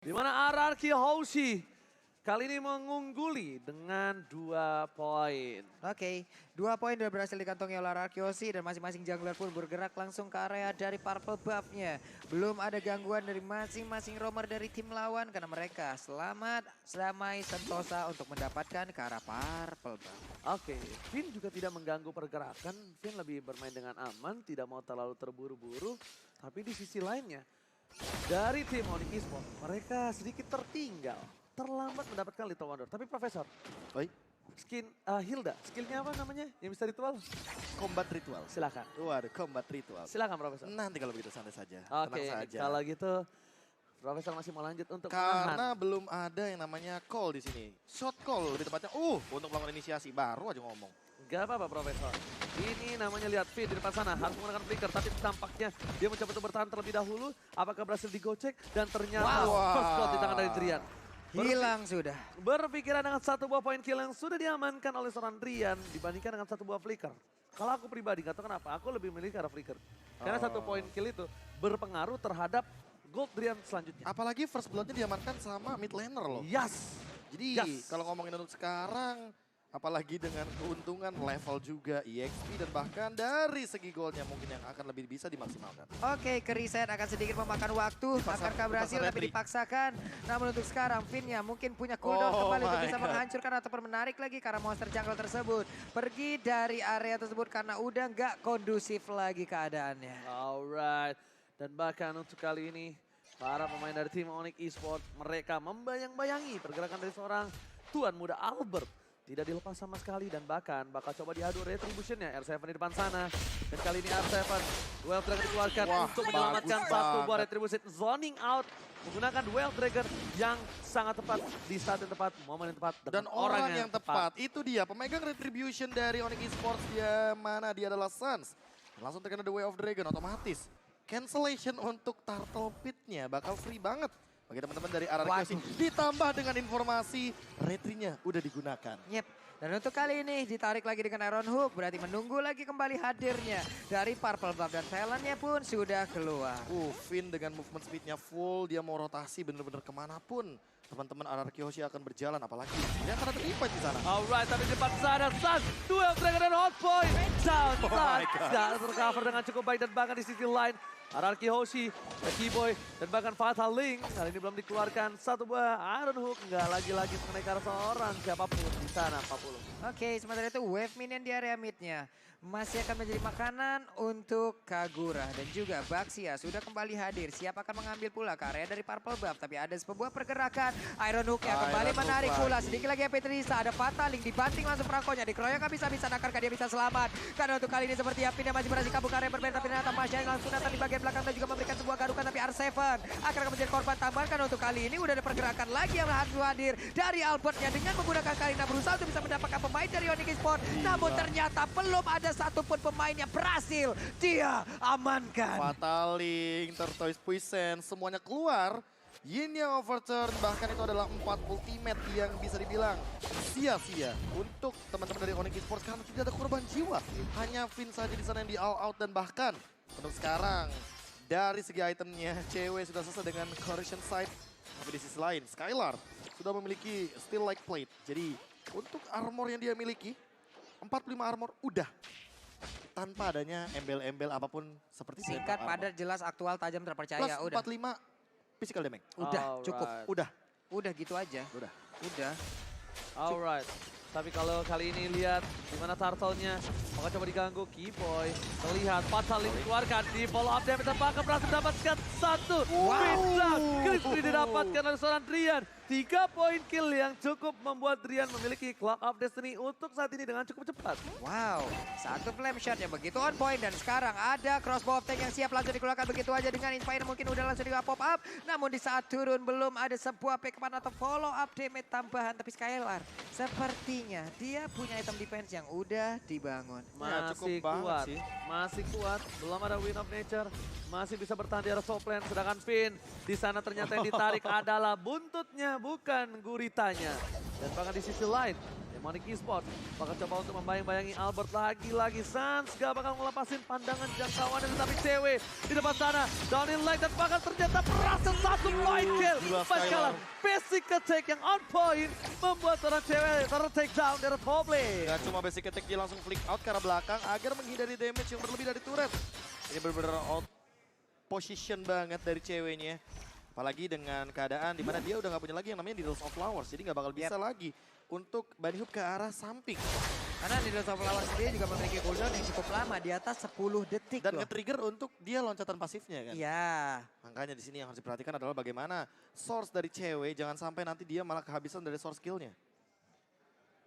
Di mana RRQ Hoshi kali ini mengungguli dengan 2 poin. Oke, 2 poin sudah berhasil dikantongi oleh RRQ Hoshi dan masing-masing jungler pun bergerak langsung ke area dari purple buff-nya. Belum ada gangguan dari masing-masing roamer dari tim lawan karena mereka selamat, damai, sentosa untuk mendapatkan ke arah purple buff. Oke, Finn juga tidak mengganggu pergerakan. Finn lebih bermain dengan aman, tidak mau terlalu terburu-buru. Tapi di sisi lainnya, dari tim Onyx Esports, mereka sedikit tertinggal. Terlambat mendapatkan Little Wonder. Tapi Profesor, Oi, skin Hilda, skillnya apa namanya yang bisa ritual? combat ritual. Silakan. Waduh, combat ritual. Silakan Profesor. Nanti kalau begitu santai saja. Oke, Tenang saja. kalau gitu Profesor masih mau lanjut untuk Karena menahan. belum ada yang namanya call di sini. Shot call lebih tepatnya. Untuk melakukan inisiasi. Baru aja ngomong. Gak apa-apa Profesor. Ini namanya lihat Finn di depan sana harus menggunakan flicker. Tapi tampaknya dia mencoba untuk bertahan terlebih dahulu. Apakah berhasil digocek? Dan ternyata Wow. first blood di tangan dari Drian. Hilang sudah. Berpikiran dengan 1 buah poin kill yang sudah diamankan oleh seorang Drian dibandingkan dengan 1 buah flicker. Kalau aku pribadi, gak tahu kenapa, aku lebih memilih ke arah flicker. Karena 1 poin kill itu berpengaruh terhadap gold Drian selanjutnya. Apalagi first bloodnya diamankan sama mid laner loh. Yes! Jadi Yes. kalau ngomongin untuk sekarang, apalagi dengan keuntungan level juga EXP dan bahkan dari segi goldnya mungkin yang akan lebih bisa dimaksimalkan. Oke, ke reset akan sedikit memakan waktu. Akankah berhasil dipaksa tapi retri. dipaksakan. Namun untuk sekarang Finn-nya mungkin punya cooldown Oh kembali untuk my bisa God. menghancurkan ataupun menarik lagi karena monster jungle tersebut. Pergi dari area tersebut karena udah nggak kondusif lagi keadaannya. Alright. Dan bahkan untuk kali ini, para pemain dari tim Onyx Esports, mereka membayang-bayangi pergerakan dari seorang tuan muda Albert. Tidak dilepas sama sekali dan bahkan bakal coba diadu retribution-nya. R7 di depan sana. Dan kali ini R7, Duel Dragon dikeluarkan Wah, untuk menyelamatkan bagus 1 buah banget. retribution. Zoning out menggunakan Duel Dragon yang sangat tepat di saat yang tepat, momen yang tepat. Dan dengan orang yang tepat, itu dia pemegang retribution dari Onyx Esports, dia mana dia adalah Suns. Langsung terkena The Way of Dragon otomatis. Cancellation untuk Turtle Pit-nya bakal free banget. Bagi teman-teman dari RRQ ditambah dengan informasi retrinya udah digunakan. Yep. Dan untuk kali ini ditarik lagi dengan Iron Hook. Berarti menunggu lagi kembali hadirnya dari Purple Buff. Dan talentnya pun sudah keluar. Finn dengan movement speednya full, dia mau rotasi bener-bener kemanapun. Teman-teman RRQ Hoshi akan berjalan, apalagi dia akan ada terlibat di sana. Alright, tapi di depan sana Suns, Duel Dragon dan Hotpoint. Down, Oh my Suns God. gak tercover dengan cukup baik dan bahkan di sisi lain. RRQ Hoshi, Keyboy, dan bahkan Fatal Link. Kali ini belum dikeluarkan 1 buah Iron Hook. Nggak lagi-lagi mengenai ke arah seorang siapapun di sana 40. Oke, sementara itu wave minion di area midnya masih akan menjadi makanan untuk Kagura dan juga Baxia sudah kembali hadir. Siap akan mengambil pula ke area dari Purple Buff. Tapi ada sebuah pergerakan Iron Hook yang kembali Iron Hook menarik lagi. pula. Sedikit lagi MP Trisa, ada Fatal Link dibanting langsung perangkonya. Dikeroyok habis-habisan, akankah dia bisa selamat? Karena untuk kali ini seperti Yapin yang masih berhasil kabur ke area berbeda. Tapi ternyata Masya langsung datang di bagian belakang dan juga memberikan sebuah garukan. Tapi R7 akan menjadi korban tambahan karena untuk kali ini udah ada pergerakan lagi yang harus hadir dari Albertnya dengan menggunakan Karina berusaha untuk bisa mendapatkan pemain dari Onyx Esports. Namun ternyata belum ada satupun pemain yang berhasil dia amankan. Fatal Link, Tortoise Poison, semuanya keluar. Yin yang overturn, bahkan itu adalah 4 ultimate yang bisa dibilang sia-sia untuk teman-teman dari Onyx Esports karena tidak ada korban jiwa. Hanya Finn saja di sana yang di all out dan bahkan untuk sekarang dari segi itemnya cewek sudah selesai dengan correction side. Tapi di sisi lain Skylar sudah memiliki steel like plate. Jadi untuk armor yang dia miliki 45 armor udah tanpa adanya embel-embel apapun seperti Singkat, armor. padat, jelas, aktual, tajam, Plus terpercaya. Udah, 45 physical damage. udah, cukup. Alright. Udah. Gitu aja. Udah. Alright. Tapi kalau kali ini lihat di mana turtle-nya, maka coba diganggu Keyboy. Terlihat Fatal Link dikeluarkan di follow up damage dan bahkan berhasil mendapatkan 1 bintang. Crispy didapatkan oleh seorang Drian. 3 poin kill yang cukup membuat Drian memiliki Clock of Destiny untuk saat ini dengan cukup cepat. Wow, 1 flame shot yang begitu on point dan sekarang ada crossbow of tank yang siap langsung dikeluarkan begitu aja dengan Inspire mungkin udah langsung di pop up. Namun di saat turun belum ada sebuah pick-up atau follow up damage tambahan. Tapi Skylar sepertinya dia punya item defense yang udah dibangun. Ya, cukup Masih banget kuat, sih. masih kuat. Belum ada Win of Nature, masih bisa bertahan di arah top lane. Sedangkan Finn di sana ternyata yang ditarik adalah buntutnya Salahnya bukan guritanya. Dan bahkan di sisi lain, Demonic Esports bakal coba untuk membayang-bayangi Albert lagi-lagi. Sans gak bakal ngelepasin pandangan jangkauannya, tetapi cewek di depan sana. Down in line dan bahkan ternyata berhasil satu point kill. Gila, Bakalan basic attack yang on point membuat seorang cewek ter-take down dari top lane. Gak cuma basic attack, dia langsung flick out ke arah belakang agar menghindari damage yang berlebih dari turret. Ini benar-benar out position banget dari ceweknya. Apalagi dengan keadaan dimana dia udah gak punya lagi yang namanya Needles of Flowers. Jadi gak bakal bisa lagi untuk bunny hoop ke arah samping. Karena di Needles of Flowers sendiri juga memiliki cooldown yang cukup lama, di atas 10 detik Dan loh. nge-trigger untuk dia loncatan pasifnya kan. Iya. Makanya di sini yang harus diperhatikan adalah bagaimana source dari cewek, jangan sampai nanti dia malah kehabisan dari source skillnya.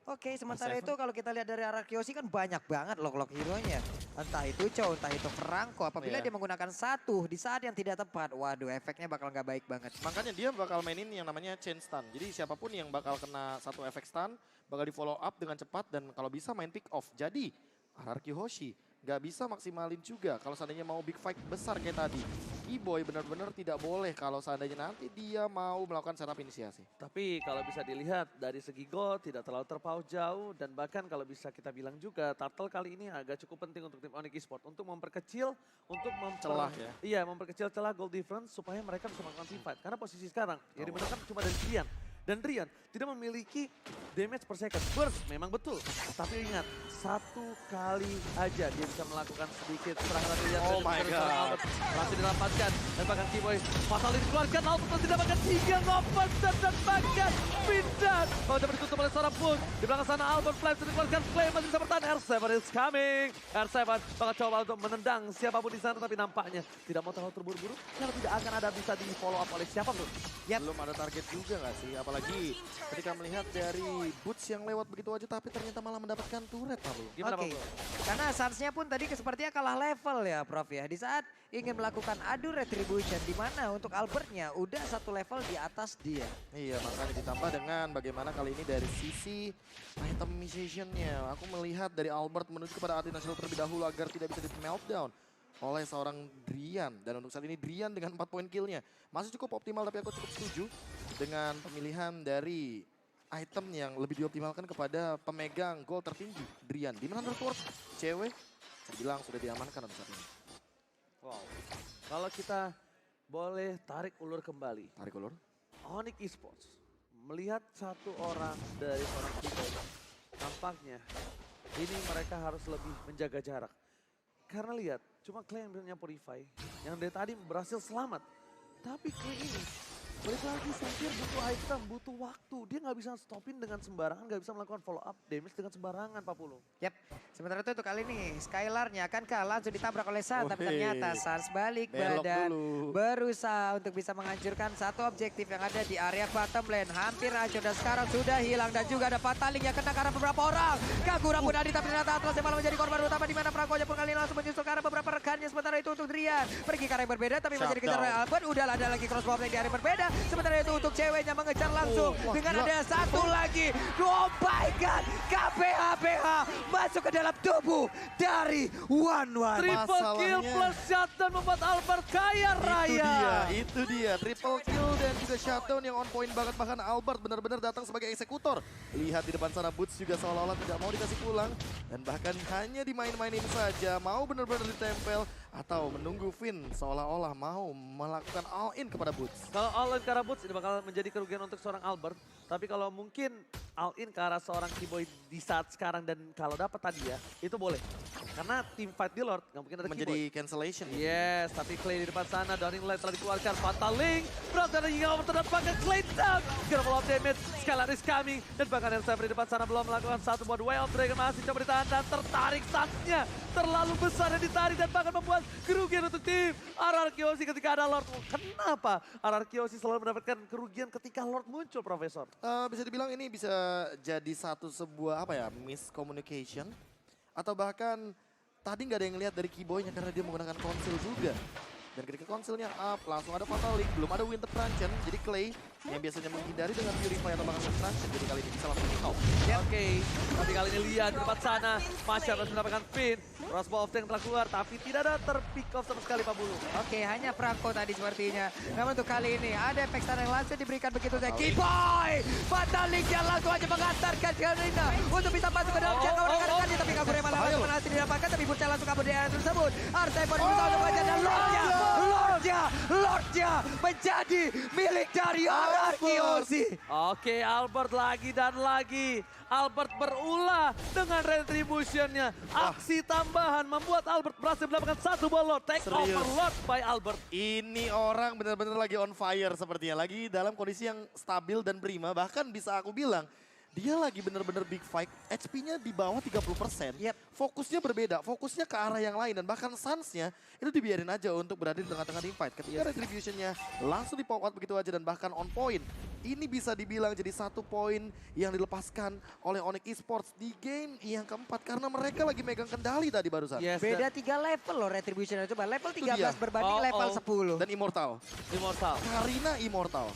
Oke, sementara Seven. itu kalau kita lihat dari arah Kyoshi kan banyak banget lock-lock hero-nya. Entah itu Chow, entah itu Franco. Apabila Iya. dia menggunakan satu di saat yang tidak tepat, waduh efeknya bakal nggak baik banget. Makanya dia bakal mainin yang namanya chain stun. Jadi siapapun yang bakal kena satu efek stun, bakal di follow up dengan cepat dan kalau bisa main pick off. Jadi RRQ Hoshi nggak bisa maksimalin juga kalau seandainya mau big fight besar kayak tadi. E-Boy benar-benar tidak boleh kalau seandainya nanti dia mau melakukan setup inisiasi. Tapi kalau bisa dilihat dari segi goal tidak terlalu terpaut jauh dan bahkan kalau bisa kita bilang juga Turtle kali ini agak cukup penting untuk tim Onyx Esports untuk memperkecil, Celah ya. Iya, memperkecil celah goal difference supaya mereka bisa melakukan team fight. Karena posisi sekarang yang dimenangkan cuma dari Rian. Dan Rian tidak memiliki damage per second. Burst memang betul. Tapi ingat, satu kali aja dia bisa melakukan sedikit serangan Rian. Oh my God. Berhasil didapatkan. Dan bahkan Keyboy fatal dikeluarkan. Auto terus didapatkan 3 ngopen dan bahkan pindah. Kalau dapat ditutup oleh seorang pun. Di belakang sana Albert Flames dikeluarkan. Flame masih bisa bertahan. R7 is coming. R7 bakal coba untuk menendang siapapun di sana. Tapi nampaknya tidak mau terlalu terburu-buru. Karena tidak akan ada bisa di follow up oleh siapapun. Belum ada target juga nggak sih? Apalagi ketika melihat dari Boots yang lewat begitu aja tapi ternyata malah mendapatkan turret Pablo. Gimana Oke, Pablo? karena Suns-nya pun tadi sepertinya kalah level ya Prof ya. Di saat ingin melakukan adu retribution di mana untuk Albertnya udah satu level di atas dia. Iya, makanya ditambah dengan bagaimana kali ini dari sisi itemization-nya. Aku melihat dari Albert menuju kepada Athena Shield terlebih dahulu agar tidak bisa di-meltdown oleh seorang Drian. Dan untuk saat ini Drian dengan 4 poin kill-nya masih cukup optimal, tapi aku cukup setuju dengan pemilihan dari item yang lebih dioptimalkan kepada pemegang gol tertinggi, Drian. Di mana Underworld, cewek, saya bilang sudah diamankan untuk saat ini. Wow. Kalau kita boleh tarik ulur kembali. Tarik ulur. Onyx Esports melihat satu orang dari seorang Keyboy. Nampaknya ini mereka harus lebih menjaga jarak. Karena lihat, cuma Clay yang punya Purify yang dari tadi berhasil selamat. Tapi Clay ini balik lagi Sempir butuh item, butuh waktu. Dia nggak bisa stopin dengan sembarangan, nggak bisa melakukan follow up damage dengan sembarangan Pak Pulu. Yap, sementara itu untuk kali ini Skylar-nya akankah langsung ditabrak oleh Suns, tapi Wih. ternyata Suns balik Belok badan dulu. berusaha untuk bisa menghancurkan satu objektif yang ada di area bottom lane. Hampir hancur dan sekarang sudah hilang dan juga ada Fataling yang kena karena beberapa orang. Kagura pun ada tapi ternyata Atlas yang malah menjadi korban utama di mana Franco-nya pun kali ini langsung menyusul ke arah beberapa rekannya. Sementara itu untuk Drian pergi ke arah yang berbeda tapi masih dikejar oleh Albert. Udah ada lagi crossbow lane di area yang berbeda. Sementara itu untuk ceweknya mengejar langsung wah, dengan gila. ada satu lagi. Oh my god, KPH masuk ke dalam tubuh dari One. Triple kill Masalahnya- plus shutdown membuat Albert kaya raya. Itu dia. Triple kill dan juga shutdown yang on point banget. Bahkan Albert benar-benar datang sebagai eksekutor. Lihat di depan sana Boots juga seolah-olah tidak mau dikasih pulang. Dan bahkan hanya dimain-mainin saja. Mau benar-benar ditempel atau menunggu Finn seolah-olah mau melakukan all in kepada Boots. Kalau all in ke arah Boots ini bakal menjadi kerugian untuk seorang Albert. Tapi kalau mungkin all in ke arah seorang Keyboy di saat sekarang dan kalau dapat tadi ya, itu boleh. Karena team fight di Lord nggak mungkin ada Menjadi Keyboy. cancellation. Yes, tapi Clay di depan sana, Downing Light telah dikeluarkan. Fatal Link, berarti ada yang terdampak ke Clay down. Kira follow up damage, Skylar is coming. Dan bahkan Elsa di depan sana belum melakukan satu buat Way of Dragon. Masih coba ditahan dan tertarik satsnya. Terlalu besar dan ditarik dan bahkan membuat kerugian untuk tim RRQ Hoshi ketika ada Lord. Kenapa RRQ Hoshi selalu mendapatkan kerugian ketika Lord muncul, Profesor? Bisa dibilang ini bisa jadi sebuah apa ya, miscommunication. Atau bahkan tadi nggak ada yang lihat dari Keyboy-nya karena dia menggunakan konsil juga. Dan ketika konsilnya up, langsung ada Fatal Link, belum ada Winter Truncheon. Jadi Clay yang biasanya menghindari dengan Purify atau bahkan Destruction. Jadi kali ini bisa langsung kick off. Oke, tapi kali ini lihat di tempat sana, Masya harus mendapatkan pin. Crossbow of Tank telah keluar, tapi tidak ada terpick off sama sekali Pak Bulu. Oke, hanya Franco tadi sepertinya. Namun untuk kali ini ada efek stun yang langsung diberikan begitu saja. Kiboy! Fatalik yang langsung aja mengantarkan Karina untuk bisa masuk ke dalam jangkauan rekan-rekannya. Tapi Kagurema langsung berhasil didapatkan, tapi Bursa langsung kabur dari area tersebut. Arseven berusaha untuk mengejar dan Lordnya menjadi milik dari Arakiosi. Oke, Albert lagi dan lagi. Albert berulah dengan retributionnya. Aksi tambahan membuat Albert berhasil mendapatkan satu buah Lord. Take Serius. over Lord by Albert. Ini orang benar-benar lagi on fire sepertinya. Lagi dalam kondisi yang stabil dan prima. Bahkan bisa aku bilang, dia lagi benar-benar big fight. HP-nya di bawah 30%. Yep. Fokusnya berbeda, fokusnya ke arah yang lain. Dan bahkan Suns-nya itu dibiarin aja untuk berada di tengah-tengah team fight. Ketika retribution-nya langsung di pop out begitu aja dan bahkan on point. Ini bisa dibilang jadi satu poin yang dilepaskan oleh Onyx Esports di game yang keempat. Karena mereka lagi megang kendali tadi barusan. Yes, Beda 3 level loh Retribution. Coba level 13 dia. berbanding level 10. Dan Immortal. Immortal. Karina Immortal.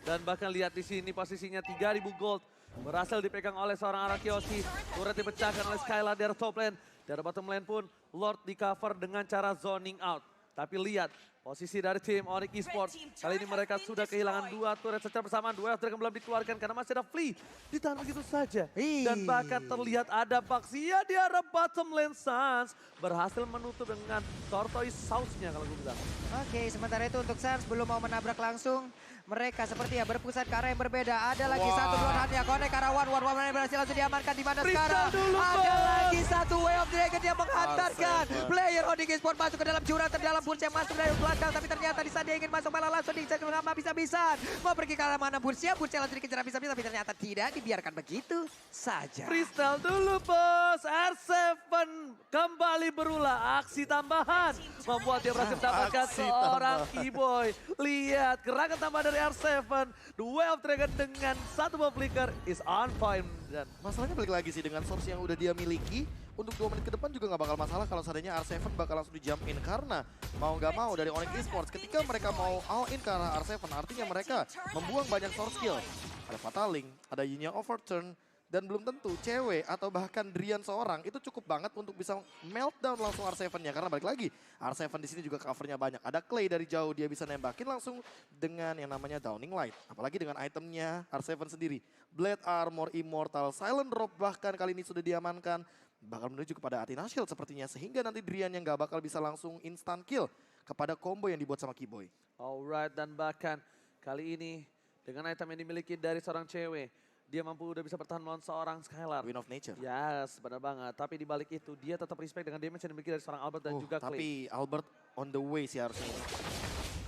Dan bahkan lihat di sini posisinya 3000 gold. Berhasil dipegang oleh seorang Arakiosi. Turret dipecahkan oleh Skylar dari top lane. Dari bottom lane pun Lord di cover dengan cara zoning out. Tapi lihat posisi dari tim Onyx Esports. Kali ini mereka sudah kehilangan 2 turret secara bersamaan. 2 Dragon belum dikeluarkan karena masih ada Flea. Ditahan begitu saja. Dan bahkan terlihat ada Baxia di arah bottom lane. Suns berhasil menutup dengan Tortoise Sauce-nya kalau gue bilang. Oke, sementara itu untuk Suns belum mau menabrak langsung. Mereka seperti ya berpusat ke arah yang berbeda. Ada lagi satu Bloodhound-nya connect ke arah One berhasil langsung diamankan di mana sekarang. dulu, Ada Bos. lagi satu Way of Dragon yang menghantarkan player Onyx Esports masuk ke dalam jurang terdalam. Bursa yang masuk dari belakang, tapi ternyata di saat dia ingin masuk malah langsung dikejar nama bisa-bisan. Mau pergi ke arah mana Bursa langsung dikejar bisa-bisa, tapi ternyata tidak, dibiarkan begitu saja. Freestyle dulu bos. R7 kembali berulah. Aksi tambahan membuat dia berhasil mendapatkan Aksi seorang tambahan. keyboy. Lihat gerakan tambahan dari R7. The Way of Dragon dengan satu buah flicker is on point. Dan Masalahnya balik lagi sih dengan source yang udah dia miliki. Untuk 2 menit ke depan juga nggak bakal masalah kalau seandainya R7 bakal langsung di jump in. Karena mau nggak mau dari Onyx Esports ketika mereka mau all in ke arah R7 artinya mereka membuang banyak source skill. Ada Fataling, ada Yinya Overturn, dan belum tentu cewek atau bahkan Drian seorang itu cukup banget untuk bisa meltdown langsung R7-nya. Karena balik lagi R7 di sini juga covernya banyak. Ada Clay dari jauh dia bisa nembakin langsung dengan yang namanya Downing Light. Apalagi dengan itemnya R7 sendiri. Blade Armor, Immortal, Silent Drop bahkan kali ini sudah diamankan. Bakal menuju kepada Athena Shield sepertinya. Sehingga nanti Drian yang gak bakal bisa langsung instant kill kepada combo yang dibuat sama Keyboy. alright, dan bahkan kali ini dengan item yang dimiliki dari seorang cewek, dia mampu udah bisa bertahan melawan seorang Skylar. Win of Nature. Yes, benar banget. Tapi di balik itu dia tetap respect dengan damage yang dimiliki dari seorang Albert dan juga Clay. Tapi Albert on the way sih harusnya.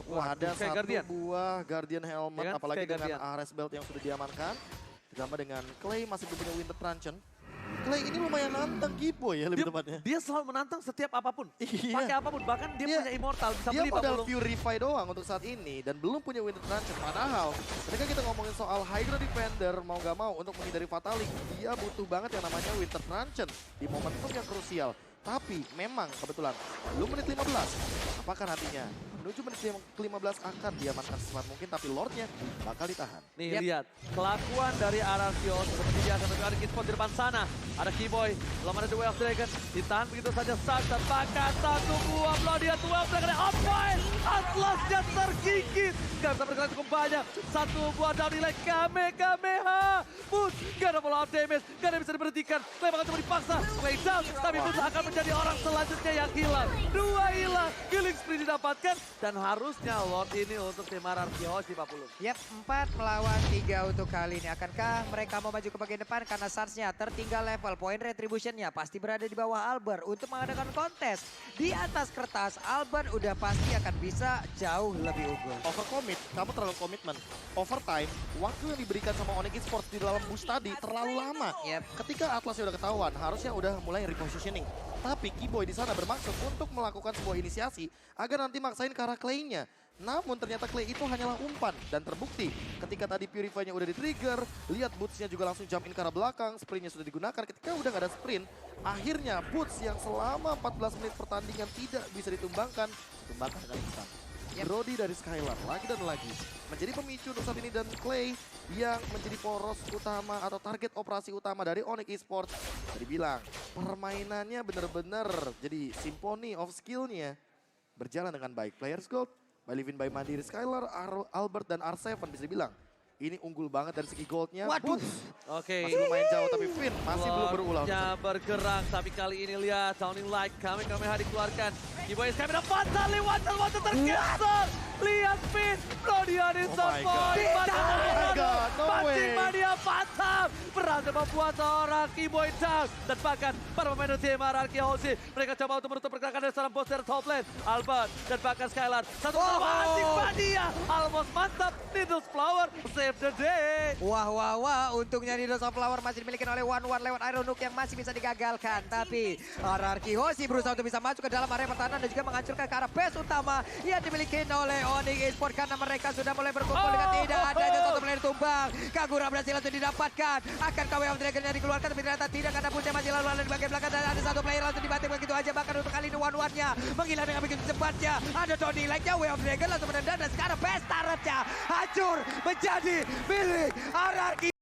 Wah, Ada kayak satu Guardian. buah Guardian Helmet, Ya kan? apalagi Kayak dengan Guardian. Ares Belt yang sudah diamankan. Ditambah dengan Clay masih belum punya Winter Truncheon. Clay ini lumayan nantang Keyboy ya lebih tepatnya. Dia selalu menantang setiap apapun. Iya. Pakai apapun, bahkan dia punya Immortal, bisa Dia beli Pak modal Bulu. Purify doang untuk saat ini dan belum punya Winter Truncheon. Padahal ketika kita ngomongin soal Hydra Defender mau nggak mau untuk menghindari Fataling, dia butuh banget yang namanya Winter Truncheon di momentum yang krusial. Tapi memang kebetulan belum menit 15. Apakah nantinya menuju menit ke-15 akan diamankan secepat mungkin, tapi Lordnya bakal ditahan. Nih lihat, kelakuan dari Arakios seperti biasa menunjukkan ada Kitspot di depan sana. Ada Keyboy, belum ada The Way of Dragon, ditahan begitu saja Suns dan bahkan satu buah blow dia The Way of Dragon on point. Atlasnya tergigit, gak bisa bergerak cukup banyak. Satu buah down nilai Kamehameha. Boots, gak ada follow up damage, gak ada yang bisa diberhentikan. Clay bakal cuma dipaksa, Clay down, tapi Boots akan menjadi orang selanjutnya yang hilang. 2 hilang, killing spree didapatkan. Dan harusnya Lord ini untuk tim Arakios di 40. Yap, 4 melawan 3 untuk kali ini. Akankah mereka mau maju ke bagian depan karena Suns-nya tertinggal level. Poin retribution-nya pasti berada di bawah Albert untuk mengadakan kontes. Di atas kertas, Albert udah pasti akan bisa jauh lebih unggul. Overcommit, kamu terlalu komitmen. Overtime, waktu yang diberikan sama Onyx Esports di dalam boost tadi terlalu lama. Yep. Ketika Atlasnya udah ketahuan, harusnya udah mulai repositioning. Tapi Keyboy di sana bermaksud untuk melakukan sebuah inisiasi agar nanti maksain ke arah Clay-nya. Namun ternyata Clay itu hanyalah umpan dan terbukti ketika tadi Purify-nya udah di-trigger, lihat Boots-nya juga langsung jump in ke arah belakang, sprint-nya sudah digunakan. Ketika udah gak ada sprint, akhirnya Boots yang selama 14 menit pertandingan tidak bisa ditumbangkan dengan instan. Brody dari Skylar lagi dan lagi menjadi pemicu untuk saat ini, dan Clay yang menjadi poros utama atau target operasi utama dari Onyx Esports. Tadi bilang permainannya bener-bener jadi symphony of skill-nya berjalan dengan baik. Players Gold, by Livin by Mandiri, Skylar, Albert dan R7 bisa dibilang ini unggul banget dari segi goldnya. Waduh. Oke. Masih lumayan jauh, tapi Finn masih belum berulang. Nya bergerak, tapi kali ini lihat Sounding Like Kamehameha dikeluarkan. Keyboy Skype dapat tali water tergeser. Lihat Finn, Brodian Oh my God. No Pancing way. mania patah. Berhasil membuat seorang Keyboy down. Dan bahkan para pemain tim RRQ Hoshi, mereka coba untuk menutup pergerakan dari seorang poster top lane. Albert dan bahkan Skylar. Satu sama anjing mania. Almost mantap. Needles Flower save the day. Wah. Untungnya Needles of Flower masih dimiliki oleh One lewat Iron Hook yang masih bisa digagalkan. Tapi RRQ Hoshi berusaha untuk bisa masuk ke dalam area pertahanan dan juga menghancurkan ke arah base utama yang dimiliki oleh Onyx Esports, karena mereka sudah mulai berkumpul dengan tidak adanya satu player tumbang. Kagura berhasil langsung didapatkan. Akan KW of Dragon yang dikeluarkan, tapi ternyata tidak, karena punya masih lalu di bagian belakang dan ada satu player langsung dibanting begitu aja. Bahkan untuk kali ini one-one-nya menghilang dengan begitu cepatnya. Ada Tony like-nya, Way of Dragon langsung menendang dan sekarang best turret-nya hancur menjadi milik RRQ.